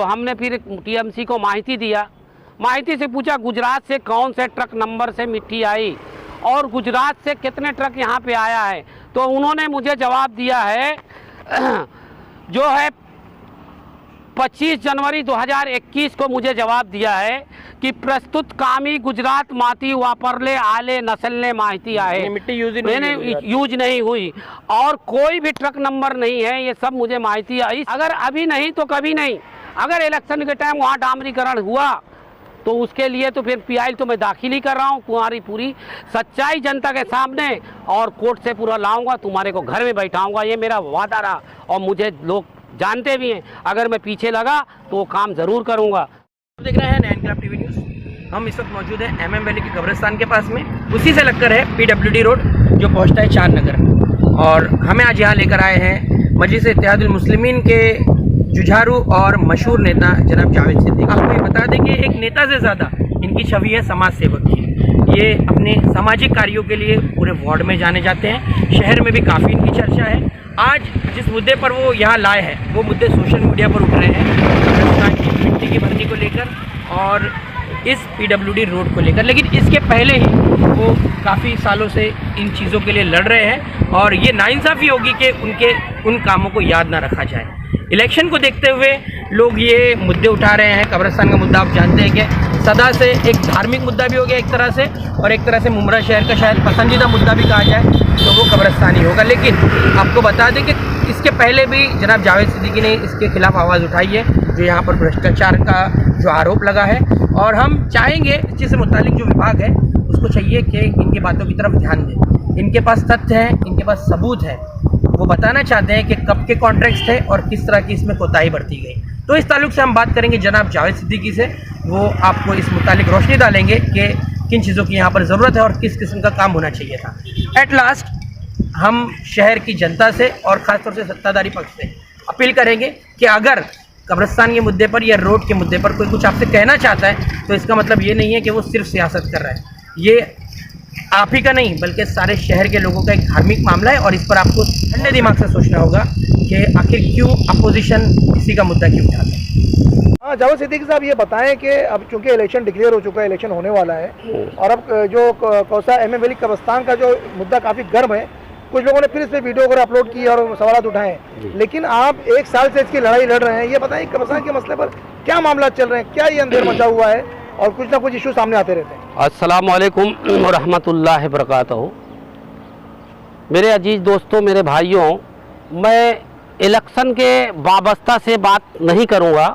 तो हमने फिर टीएमसी को माहिती दिया। माहिती से पूछा गुजरात से कौन से ट्रक नंबर से मिट्टी आई और गुजरात से कितने ट्रक यहाँ पे आया है। तो उन्होंने मुझे जवाब दिया है जो है 25 जनवरी 2021 को मुझे जवाब दिया है कि प्रस्तुत कामी गुजरात माती वापरले आले नस्लने माहिती आए, मिट्टी यूज नहीं हुई और कोई भी ट्रक नंबर नहीं है। ये सब मुझे माहिती आई। अगर अभी नहीं तो कभी नहीं। अगर इलेक्शन के टाइम वहाँ डामरीकरण हुआ तो उसके लिए तो फिर पीआई तो मैं दाखिल ही कर रहा हूँ। तुम्हारी पूरी सच्चाई जनता के सामने और कोर्ट से पूरा लाऊंगा, तुम्हारे को घर में बैठाऊंगा। ये मेरा वादा रहा और मुझे लोग जानते भी हैं। अगर मैं पीछे लगा तो वो काम ज़रूर करूँगा। देख रहे हैं 9 इंकलाब टीवी न्यूज़। हम इस वक्त मौजूद हैं MM वैली के कब्रिस्तान के पास में। उसी से लगकर है PWD रोड जो पहुंचता है चार नगर। और हमें आज यहाँ लेकर आए हैं मजलिस इत्तेहादुल मुस्लिमीन के जुझारू और मशहूर नेता जनाब जावेद सिद्दीकी। आपको ये बता दें कि एक नेता से ज़्यादा इनकी छवि है समाज सेवक की। ये अपने सामाजिक कार्यों के लिए पूरे वार्ड में जाने जाते हैं। शहर में भी काफ़ी इनकी चर्चा है। आज जिस मुद्दे पर वो यहाँ लाए हैं वो मुद्दे सोशल मीडिया पर उठ रहे हैं, कब्रिस्तान की मिट्टी की भरनी को लेकर और इस PWD रोड को लेकर। लेकिन इसके पहले ही वो काफ़ी सालों से इन चीज़ों के लिए लड़ रहे हैं और ये नाइंसाफ़ी होगी कि उनके उन कामों को याद ना रखा जाए। इलेक्शन को देखते हुए लोग ये मुद्दे उठा रहे हैं। कब्रिस्तान का मुद्दा आप जानते हैं कि सदा से एक धार्मिक मुद्दा भी हो गया एक तरह से, और एक तरह से मुमरा शहर का शायद पसंदीदा मुद्दा भी कहा जाए तो वो कब्रिस्तान ही होगा। लेकिन आपको बता दें कि इसके पहले भी जनाब जावेद सिद्दीकी ने इसके खिलाफ आवाज़ उठाई है, जो यहाँ पर भ्रष्टाचार का जो आरोप लगा है। और हम चाहेंगे इस चीज़ से मुतालिक जो विभाग है उसको चाहिए कि इनकी बातों की तरफ ध्यान दें। इनके पास तथ्य हैं, इनके पास सबूत है। वो बताना चाहते हैं कि कब के कॉन्ट्रैक्ट्स थे और किस तरह की इसमें कोताही बरती गई। तो इस ताल्लुक से हम बात करेंगे जनाब जावेद सिद्दीकी से। वो आपको इस मुतालिक रोशनी डालेंगे कि किन चीज़ों की यहाँ पर ज़रूरत है और किस किस्म का काम होना चाहिए था। एट लास्ट हम शहर की जनता से और ख़ासतौर से सत्ताधारी पक्ष से अपील करेंगे कि अगर कब्रिस्तान के मुद्दे पर या रोड के मुद्दे पर कोई कुछ आपसे कहना चाहता है तो इसका मतलब ये नहीं है कि वो सिर्फ सियासत कर रहा है। ये आप ही का नहीं बल्कि सारे शहर के लोगों का एक धार्मिक मामला है और इस पर आपको ठंडे दिमाग से सोचना होगा कि आखिर क्यों अपोजिशन इसी का मुद्दा क्यों उठाता है। हाँ, जावेद सिद्दीकी साहब ये बताएं कि अब चूंकि इलेक्शन डिक्लेयर हो चुका है, इलेक्शन होने वाला है और अब जो कौसा MM वैली कब्रिस्तान का जो मुद्दा काफ़ी गर्म है, कुछ लोगों ने फिर इस पर वीडियो वगैरह अपलोड की और सवाल उठाए, लेकिन आप एक साल से इसकी लड़ाई लड़ रहे हैं। ये बताएं कब्रिस्तान के मसले पर क्या मामला चल रहे हैं, क्या ये अंधेर मचा हुआ है और कुछ ना कुछ इशू सामने आते रहते हैं। अस्सलाम वालेकुम व रहमतुल्लाहि व बरकातहू। मेरे अजीज़ दोस्तों, मेरे भाइयों, मैं इलेक्शन के वाबस्ता से बात नहीं करूँगा।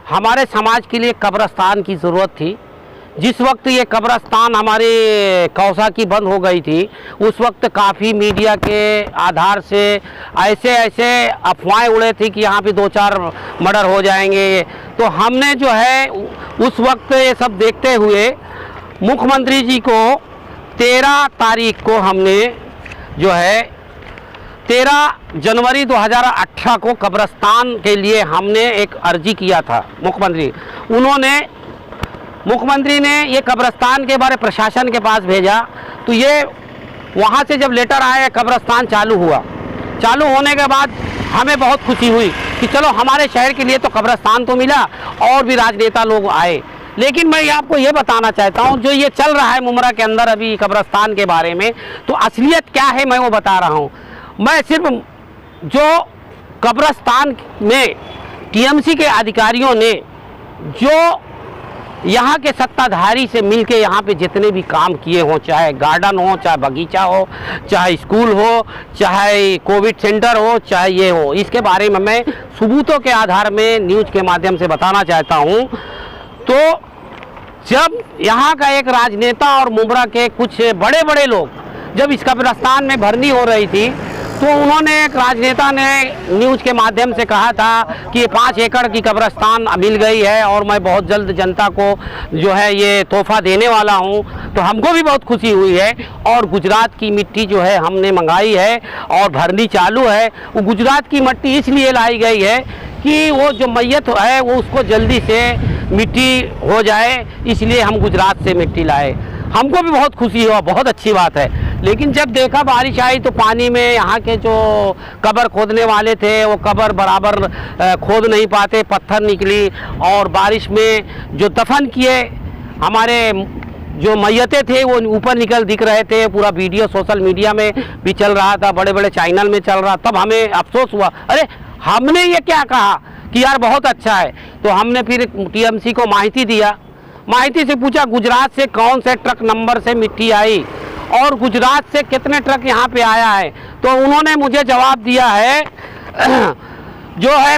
हमारे समाज के लिए कब्रिस्तान की ज़रूरत थी। जिस वक्त ये कब्रिस्तान हमारे कौसा की बंद हो गई थी उस वक्त काफ़ी मीडिया के आधार से ऐसे अफवाहें उड़े थी कि यहाँ पे 2-4 मर्डर हो जाएंगे। तो हमने जो है उस वक्त ये सब देखते हुए मुख्यमंत्री जी को 13 तारीख को हमने जो है 13 जनवरी 2018 को कब्रिस्तान के लिए हमने एक अर्जी किया था। मुख्यमंत्री ने ये कब्रिस्तान के बारे प्रशासन के पास भेजा। तो ये वहाँ से जब लेटर आया कब्रिस्तान चालू हुआ। चालू होने के बाद हमें बहुत खुशी हुई कि चलो हमारे शहर के लिए तो कब्रिस्तान तो मिला और भी राजनेता लोग आए। लेकिन मैं आपको ये बताना चाहता हूँ जो ये चल रहा है मुमरा के अंदर अभी कब्रिस्तान के बारे में, तो असलियत क्या है मैं वो बता रहा हूँ। मैं सिर्फ जो कब्रिस्तान में TMC के अधिकारियों ने जो यहाँ के सत्ताधारी से मिलके यहाँ पे जितने भी काम किए हों, चाहे गार्डन हो, चाहे बगीचा हो, चाहे स्कूल हो, चाहे कोविड सेंटर हो, चाहे ये हो, इसके बारे में मैं सबूतों के आधार में न्यूज़ के माध्यम से बताना चाहता हूँ। तो जब यहाँ का एक राजनेता और मुमरा के कुछ बड़े बड़े लोग जब इस कब्रिस्तान में भरनी हो रही थी तो उन्होंने एक राजनेता ने न्यूज़ के माध्यम से कहा था कि 5 एकड़ की कब्रिस्तान मिल गई है और मैं बहुत जल्द जनता को जो है ये तोहफा देने वाला हूं। तो हमको भी बहुत खुशी हुई है और गुजरात की मिट्टी जो है हमने मंगाई है और भरनी चालू है। वो गुजरात की मिट्टी इसलिए लाई गई है कि वो जो मैयत है वो उसको जल्दी से मिट्टी हो जाए, इसलिए हम गुजरात से मिट्टी लाए। हमको भी बहुत खुशी हुआ, बहुत अच्छी बात है। लेकिन जब देखा बारिश आई तो पानी में यहाँ के जो कब्र खोदने वाले थे वो कब्र बराबर खोद नहीं पाते, पत्थर निकली। और बारिश में जो दफन किए हमारे जो मैयतें थे वो ऊपर निकल दिख रहे थे। पूरा वीडियो सोशल मीडिया में भी चल रहा था, बड़े बड़े चैनल में चल रहा। तब हमें अफसोस हुआ, अरे हमने ये क्या कहा कि यार बहुत अच्छा है। तो हमने फिर टीएमसी को माहिती दिया, माहिती से पूछा गुजरात से कौन से ट्रक नंबर से मिट्टी आई और गुजरात से कितने ट्रक यहाँ पे आया है। तो उन्होंने मुझे जवाब दिया है जो है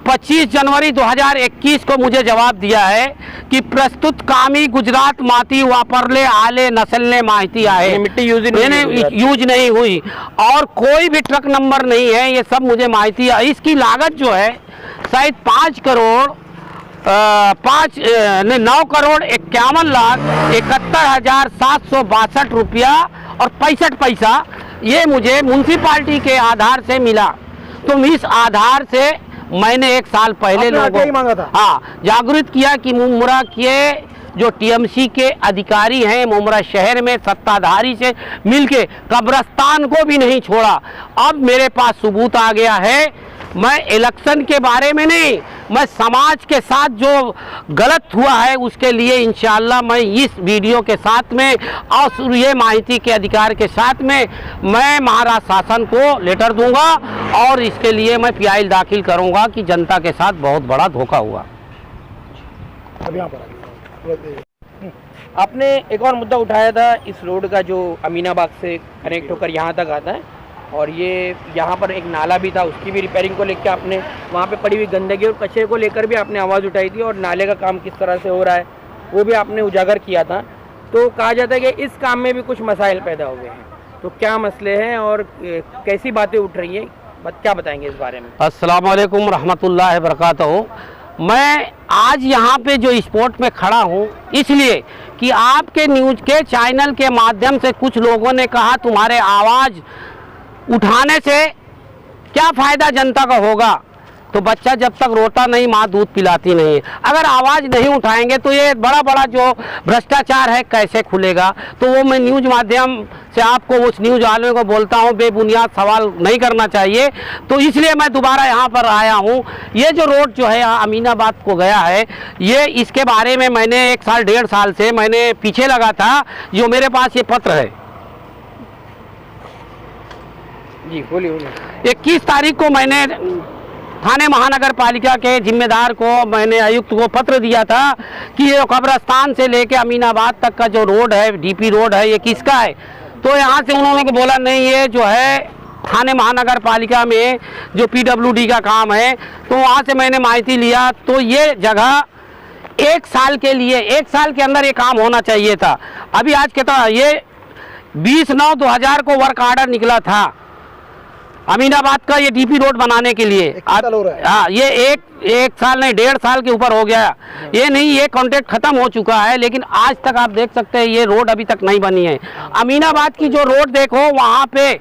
25 जनवरी 2021 को मुझे जवाब दिया है कि प्रस्तुत कामी गुजरात माती वापरले आले नस्लने माहिती आए, मिट्टी यूज नहीं हुई और कोई भी ट्रक नंबर नहीं है। ये सब मुझे माहिती है। इसकी लागत जो है शायद 9 करोड़ 51,71,762 रुपया और 65 पैसा ये मुझे म्यूनसिपालिटी के आधार से मिला। तो इस आधार से मैंने 1 साल पहले लोगों जागरूक किया कि मुमरा के जो टीएमसी के अधिकारी हैं मुमरा शहर में सत्ताधारी से मिलके कब्रिस्तान को भी नहीं छोड़ा। अब मेरे पास सबूत आ गया है। मैं इलेक्शन के बारे में नहीं, मैं समाज के साथ जो गलत हुआ है उसके लिए इंशाअल्लाह मैं इस वीडियो के साथ में और ये माहिती के अधिकार के साथ में मैं महाराष्ट्र शासन को लेटर दूंगा और इसके लिए मैं पीआईएल दाखिल करूंगा कि जनता के साथ बहुत बड़ा धोखा हुआ। आपने एक और मुद्दा उठाया था इस रोड का जो अमीनाबाग से कनेक्ट होकर यहाँ तक आता है, और ये यहाँ पर एक नाला भी था, उसकी भी रिपेयरिंग को लेकर आपने वहाँ पे पड़ी हुई गंदगी और कचरे को लेकर भी आपने आवाज़ उठाई थी, और नाले का काम किस तरह से हो रहा है वो भी आपने उजागर किया था। तो कहा जाता है कि इस काम में भी कुछ मसाइल पैदा हो गए हैं, तो क्या मसले हैं और कैसी बातें उठ रही हैं, क्या बताएंगे इस बारे में? अस्सलाम वालेकुम रहमतुल्लाहि बरकातहू। मैं आज यहाँ पे जो स्पॉट में खड़ा हूँ इसलिए कि आपके न्यूज़ के चैनल के माध्यम से कुछ लोगों ने कहा तुम्हारे आवाज़ उठाने से क्या फ़ायदा जनता का होगा। तो बच्चा जब तक रोता नहीं माँ दूध पिलाती नहीं। अगर आवाज़ नहीं उठाएंगे तो ये बड़ा बड़ा जो भ्रष्टाचार है कैसे खुलेगा। तो वो मैं न्यूज़ माध्यम से आपको उस न्यूज़ वाले को बोलता हूँ बेबुनियाद सवाल नहीं करना चाहिए। तो इसलिए मैं दोबारा यहाँ पर आया हूँ। ये जो रोड जो है अमीनाबाद को गया है, ये इसके बारे में मैंने 1 साल 1.5 साल से मैंने पीछे लगा था। जो मेरे पास ये पत्र है जी, बोलिए। 21 तारीख को मैंने थाने महानगर पालिका के जिम्मेदार को मैंने आयुक्त को पत्र दिया था कि ये कब्रिस्तान से लेके अमीनाबाद तक का जो रोड है डीपी रोड है ये किसका है। तो यहाँ से उन्होंने बोला नहीं ये जो है थाने महानगर पालिका में जो पीडब्ल्यूडी का काम है। तो वहाँ से मैंने माहिती लिया तो ये जगह 1 साल के लिए 1 साल के अंदर ये काम होना चाहिए था। अभी आज कितना ये 20/9/2000 को वर्क ऑर्डर निकला था अमीनाबाद का ये डीपी रोड बनाने के लिए। हाँ, ये एक साल नहीं 1.5 साल के ऊपर हो गया। ये नहीं, ये कॉन्ट्रैक्ट खत्म हो चुका है, लेकिन आज तक आप देख सकते हैं ये रोड अभी तक नहीं बनी है। अमीनाबाद की जो रोड देखो वहाँ पे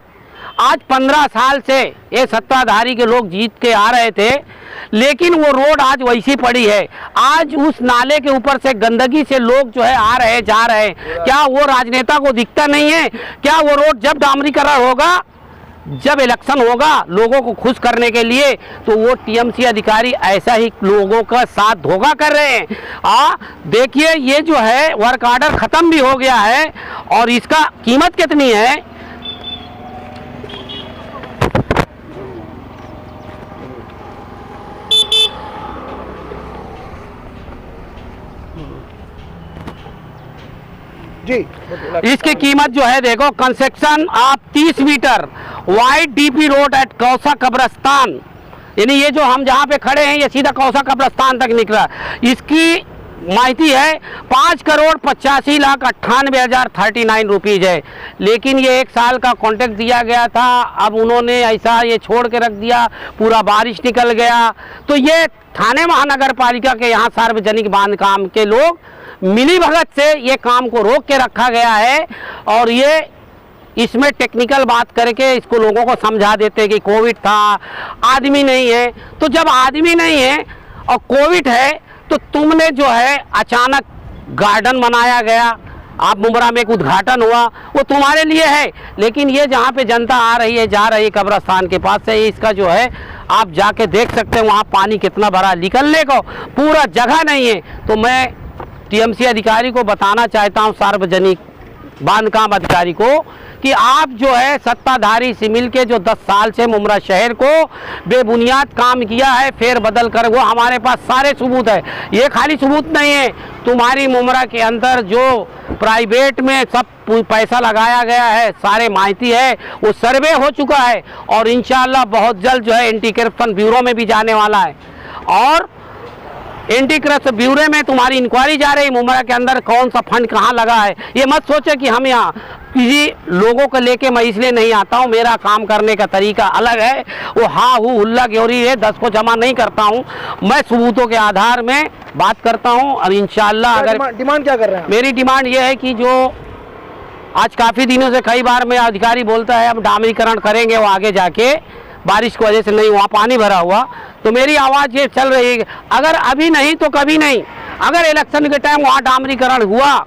आज 15 साल से ये सत्ताधारी के लोग जीत के आ रहे थे, लेकिन वो रोड आज वैसी पड़ी है। आज उस नाले के ऊपर से गंदगी से लोग जो है आ रहे जा रहे। क्या वो राजनेता को दिखता नहीं है? क्या वो रोड जब डामरीकरण होगा, जब इलेक्शन होगा लोगों को खुश करने के लिए, तो वो टीएमसी अधिकारी ऐसा ही लोगों का साथ धोखा कर रहे हैं। देखिए ये जो है वर्क ऑर्डर ख़त्म भी हो गया है और इसका कीमत कितनी है। जी, इसकी कीमत जो है देखो, कंस्ट्रक्शन आप 30 meter wide DP road at Kausa कब्रिस्तान, यानी ये जो हम जहाँ पे खड़े हैं ये सीधा कौसा कब्रिस्तान तक निकला। इसकी माहिती है 5,85,98,039 रुपीज़ है। लेकिन ये 1 साल का कॉन्ट्रैक्ट दिया गया था, अब उन्होंने ऐसा ये छोड़ के रख दिया, पूरा बारिश निकल गया। तो ये थाने महानगर पालिका के यहाँ सार्वजनिक बांधकाम के लोग मिली भगत से ये काम को रोक के रखा गया है। और ये इसमें टेक्निकल बात करके इसको लोगों को समझा देते कि कोविड था, आदमी नहीं है। तो जब आदमी नहीं है और कोविड है तो तुमने जो है अचानक गार्डन बनाया गया, आप मुमरा में एक उद्घाटन हुआ, वो तुम्हारे लिए है, लेकिन ये जहाँ पे जनता आ रही है जा रही है कब्रस्तान के पास से, इसका जो है आप जाके देख सकते हैं वहाँ पानी कितना भरा, निकलने को पूरा जगह नहीं है। तो मैं टीएमसी अधिकारी को बताना चाहता हूँ, सार्वजनिक बांधकाम अधिकारी को, कि आप जो है सत्ताधारी से मिल के जो 10 साल से मुमरा शहर को बेबुनियाद काम किया है, फेर बदल कर, वो हमारे पास सारे सबूत है। ये खाली सबूत नहीं है, तुम्हारी मुमरा के अंदर जो प्राइवेट में सब पैसा लगाया गया है, सारे माहिती है, वो सर्वे हो चुका है और इंशाल्लाह बहुत जल्द जो है एंटी करप्शन ब्यूरो में भी जाने वाला है। और एंटी करप्शन ब्यूरो में तुम्हारी इंक्वायरी जा रही, मुमरा के अंदर कौन सा फंड कहाँ लगा है। ये मत सोचे कि हम यहाँ किसी लोगों को लेके मैं इसलिए नहीं आता हूँ, मेरा काम करने का तरीका अलग है। वो हाँ हूँ हुल्ला ग्योरी है, 10 को जमा नहीं करता हूँ, मैं सबूतों के आधार में बात करता हूँ। और इंशाल्लाह अगर डिमांड क्या कर रहे हैं? मेरी डिमांड ये है कि जो आज काफ़ी दिनों से कई बार में अधिकारी बोलता है हम डामरीकरण करेंगे, वो आगे जाके बारिश की वजह से नहीं, वहाँ पानी भरा हुआ, तो मेरी आवाज़ ये चल रही है अगर अभी नहीं तो कभी नहीं। अगर इलेक्शन के टाइम वहाँ डामरीकरण हुआ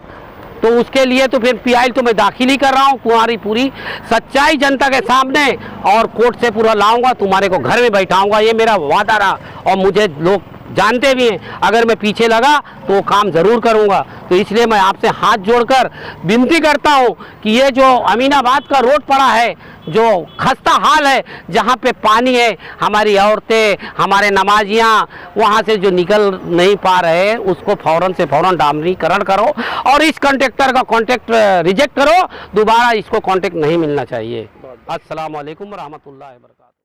तो उसके लिए तो फिर पीआई तो मैं दाखिल ही कर रहा हूँ, तुम्हारी पूरी सच्चाई जनता के सामने, और कोर्ट से पूरा लाऊंगा, तुम्हारे को घर में बैठाऊंगा, ये मेरा वादा रहा। और मुझे लोग जानते भी हैं, अगर मैं पीछे लगा तो वो काम ज़रूर करूंगा। तो इसलिए मैं आपसे हाथ जोड़कर विनती करता हूं कि ये जो अमीनाबाद का रोड पड़ा है, जो खस्ता हाल है, जहां पे पानी है, हमारी औरतें, हमारे नमाजियां वहां से जो निकल नहीं पा रहे हैं, उसको फ़ौरन से फ़ौरन डामरीकरण करो और इस कॉन्ट्रैक्टर का कॉन्ट्रैक्ट रिजेक्ट करो, दोबारा इसको कॉन्ट्रैक्ट नहीं मिलना चाहिए। अस्सलाम वालेकुम रहमतुल्लाहि व बरकातहू।